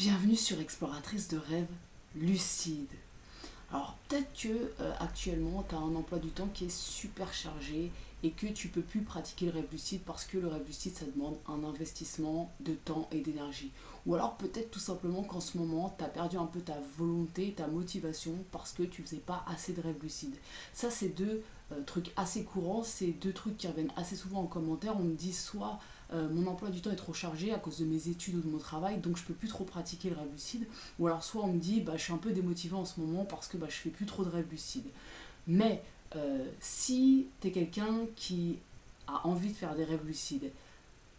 Bienvenue sur Exploratrice de rêves lucides. Alors peut-être que actuellement tu as un emploi du temps qui est super chargé et que tu peux plus pratiquer le rêve lucide parce que le rêve lucide ça demande un investissement de temps et d'énergie. Ou alors peut-être tout simplement qu'en ce moment tu as perdu un peu ta volonté, ta motivation parce que tu faisais pas assez de rêve lucide. Ça c'est deux trucs assez courants, c'est deux trucs qui reviennent assez souvent en commentaire. On me dit soit mon emploi du temps est trop chargé à cause de mes études ou de mon travail, donc je peux plus trop pratiquer le rêve lucide. Ou alors soit on me dit je suis un peu démotivée en ce moment parce que je fais plus trop de rêve lucide. Mais si tu es quelqu'un qui a envie de faire des rêves lucides,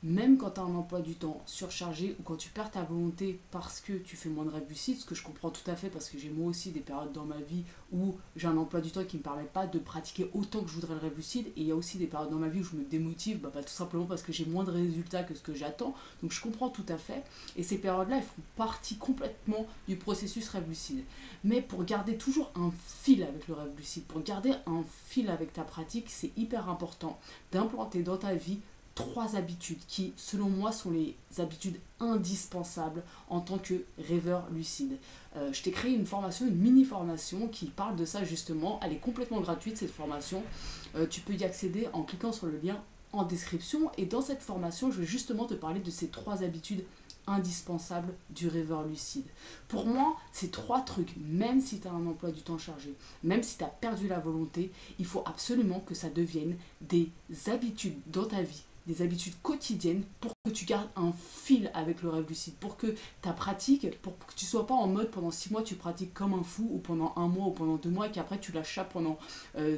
même quand tu as un emploi du temps surchargé ou quand tu perds ta volonté parce que tu fais moins de rêves lucides, ce que je comprends tout à fait parce que j'ai moi aussi des périodes dans ma vie où j'ai un emploi du temps qui ne me permet pas de pratiquer autant que je voudrais le rêve lucide, et il y a aussi des périodes dans ma vie où je me démotive tout simplement parce que j'ai moins de résultats que ce que j'attends, donc je comprends tout à fait, et ces périodes-là elles font partie complètement du processus rêve lucide. Mais pour garder toujours un fil avec le rêve lucide, pour garder un fil avec ta pratique, c'est hyper important d'implanter dans ta vie trois habitudes qui, selon moi, sont les habitudes indispensables en tant que rêveur lucide. Je t'ai créé une formation, une mini-formation qui parle de ça justement. Elle est complètement gratuite cette formation. Tu peux y accéder en cliquant sur le lien en description. Et dans cette formation, je vais justement te parler de ces trois habitudes indispensables du rêveur lucide. Pour moi, ces trois trucs, même si tu as un emploi du temps chargé, même si tu as perdu la volonté, il faut absolument que ça devienne des habitudes dans ta vie, des habitudes quotidiennes pour que tu gardes un fil avec le rêve lucide, pour que ta pratique, pour que tu sois pas en mode pendant 6 mois tu pratiques comme un fou, ou pendant un mois ou pendant 2 mois et qu'après tu lâches ça pendant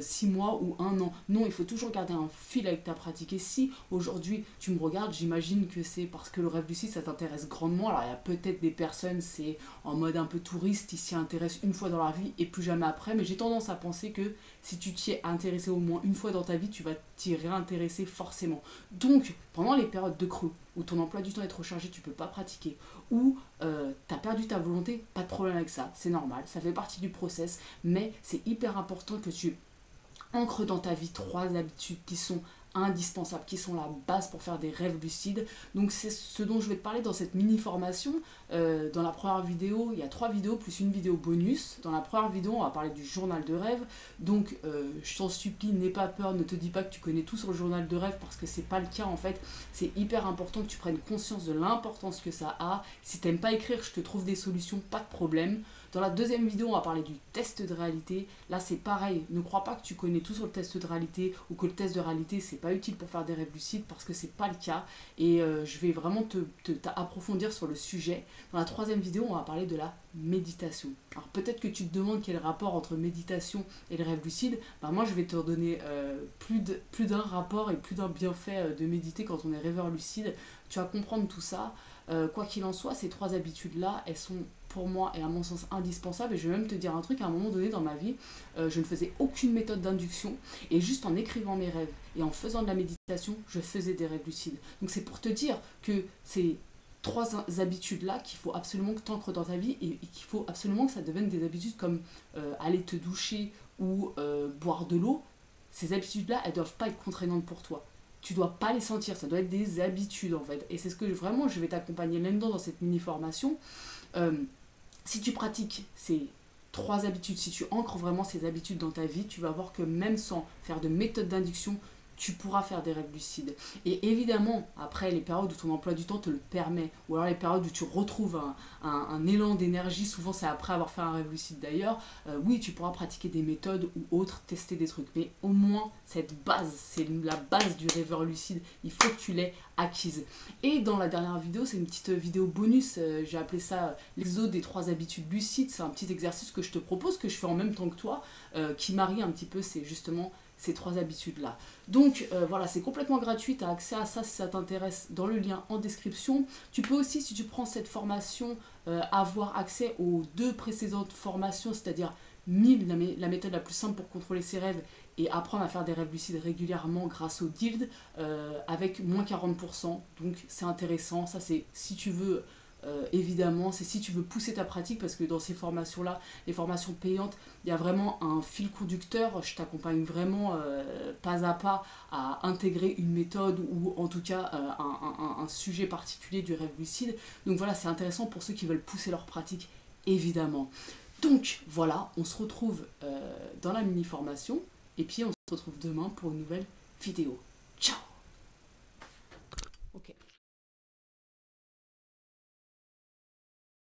6 mois ou un an. Non, il faut toujours garder un fil avec ta pratique. Et si aujourd'hui tu me regardes, j'imagine que c'est parce que le rêve lucide ça t'intéresse grandement. Alors il y a peut-être des personnes, c'est en mode un peu touriste, ils s'y intéressent une fois dans leur vie et plus jamais après, mais j'ai tendance à penser que si tu t'y es intéressé au moins une fois dans ta vie, tu vas t'y réintéresser forcément. Donc, pendant les périodes de creux, où ton emploi du temps est trop chargé, tu ne peux pas pratiquer, ou tu as perdu ta volonté, pas de problème avec ça, c'est normal, ça fait partie du process, mais c'est hyper important que tu ancres dans ta vie trois habitudes qui sont indispensables, qui sont la base pour faire des rêves lucides. Donc c'est ce dont je vais te parler dans cette mini formation. Dans la première vidéo, il y a 3 vidéos plus une vidéo bonus. Dans la première vidéo, on va parler du journal de rêve. Donc je t'en supplie, n'aie pas peur, ne te dis pas que tu connais tout sur le journal de rêve parce que c'est pas le cas en fait. C'est hyper important que tu prennes conscience de l'importance que ça a. Si t'aimes pas écrire, je te trouve des solutions, pas de problème. Dans la deuxième vidéo, on va parler du test de réalité. Là, c'est pareil. Ne crois pas que tu connais tout sur le test de réalité ou que le test de réalité, c'est pas utile pour faire des rêves lucides parce que c'est pas le cas. Et je vais vraiment t'approfondir sur le sujet. Dans la troisième vidéo, on va parler de la méditation. Alors peut-être que tu te demandes quel est le rapport entre méditation et le rêve lucide. Moi, je vais te donner plus d'un rapport et plus d'un bienfait de méditer quand on est rêveur lucide. Tu vas comprendre tout ça. Quoi qu'il en soit, ces trois habitudes-là, elles sont pour moi et à mon sens indispensables. Et je vais même te dire un truc, à un moment donné dans ma vie, je ne faisais aucune méthode d'induction, et juste en écrivant mes rêves et en faisant de la méditation, je faisais des rêves lucides. Donc c'est pour te dire que ces trois habitudes-là qu'il faut absolument que tu ancres dans ta vie, et qu'il faut absolument que ça devienne des habitudes comme aller te doucher ou boire de l'eau. Ces habitudes-là, elles ne doivent pas être contraignantes pour toi. Tu dois pas les sentir, ça doit être des habitudes en fait. Et c'est ce que vraiment je vais t'accompagner là-dedans dans cette mini-formation. Si tu pratiques ces trois habitudes, si tu ancres vraiment ces habitudes dans ta vie, tu vas voir que même sans faire de méthode d'induction, tu pourras faire des rêves lucides. Et évidemment, après les périodes où ton emploi du temps te le permet, ou alors les périodes où tu retrouves un élan d'énergie, souvent c'est après avoir fait un rêve lucide d'ailleurs, oui, tu pourras pratiquer des méthodes ou autres, tester des trucs. Mais au moins, cette base, c'est la base du rêveur lucide, il faut que tu l'aies acquise. Et dans la dernière vidéo, c'est une petite vidéo bonus, j'ai appelé ça l'exode des trois habitudes lucides. C'est un petit exercice que je te propose, que je fais en même temps que toi, qui marie un petit peu, c'est justement ces trois habitudes-là. Donc voilà, c'est complètement gratuit, tu as accès à ça si ça t'intéresse dans le lien en description. Tu peux aussi, si tu prends cette formation, avoir accès aux 2 précédentes formations, c'est-à-dire 1000, la méthode la plus simple pour contrôler ses rêves et apprendre à faire des rêves lucides régulièrement grâce au guild, avec moins 40%. Donc c'est intéressant, ça c'est si tu veux évidemment, c'est si tu veux pousser ta pratique, parce que dans ces formations-là, les formations payantes, il y a vraiment un fil conducteur. Je t'accompagne vraiment pas à pas à intégrer une méthode ou en tout cas un sujet particulier du rêve lucide. Donc voilà, c'est intéressant pour ceux qui veulent pousser leur pratique, évidemment. Donc voilà, on se retrouve dans la mini-formation et puis on se retrouve demain pour une nouvelle vidéo. Ciao!